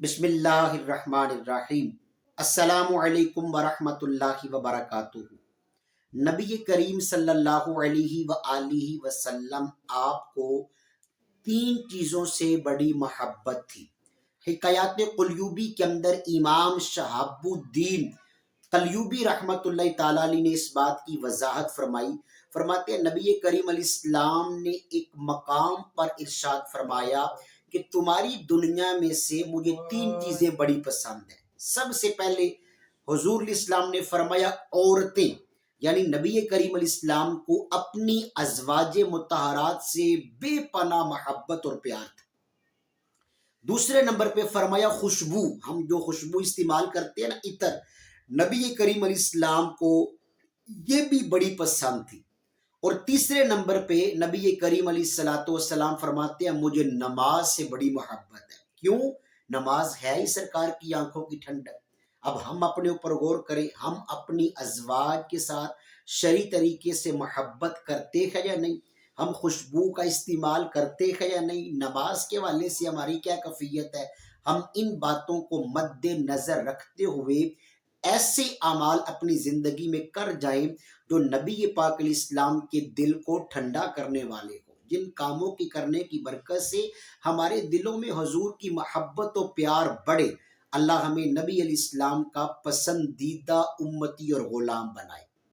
بسم اللہ الرحمن الرحیم۔ السلام علیکم ورحمۃ اللہ وبرکاتہ۔ نبی کریم صلی اللہ علیہ وآلہ وسلم آپ کو تین چیزوں سے بڑی محبت تھی۔ حکایات قلیوبی کے اندر امام شہاب الدین قلیوبی رحمۃ اللہ تعالیٰ علیہ نے اس بات کی وضاحت فرمائی۔ فرماتے ہیں نبی کریم علیہ السلام نے ایک مقام پر ارشاد فرمایا کہ تمہاری دنیا میں سے مجھے تین چیزیں بڑی پسند ہیں۔ سب سے پہلے حضور علیہ السلام نے فرمایا عورتیں، یعنی نبی کریم علیہ السلام کو اپنی ازواج مطہرات سے بے پناہ محبت اور پیار تھا۔ دوسرے نمبر پہ فرمایا خوشبو، ہم جو خوشبو استعمال کرتے ہیں نا، عطر، نبی کریم علیہ السلام کو یہ بھی بڑی پسند تھی۔ اور تیسرے نمبر پہ نبی کریم علیہ السلام فرماتے ہیں مجھے نماز سے بڑی محبت ہے۔ کیوں؟ نماز ہے ہی سرکار کی آنکھوں کی ٹھنڈک۔ اب ہم اپنے اوپر غور کریں، ہم اپنی ازواج کے ساتھ شرعی طریقے سے محبت کرتے ہیں یا نہیں؟ ہم خوشبو کا استعمال کرتے ہیں یا نہیں؟ نماز کے حوالے سے ہماری کیا کیفیت ہے؟ ہم ان باتوں کو مد نظر رکھتے ہوئے ایسے اعمال اپنی زندگی میں کر جائیں جو نبی پاک علیہ السلام کے دل کو ٹھنڈا کرنے والے ہوں، جن کاموں کی کرنے کی برکت سے ہمارے دلوں میں حضور کی محبت و پیار بڑھے۔ اللہ ہمیں نبی علیہ السلام کا پسندیدہ امتی اور غلام بنائے۔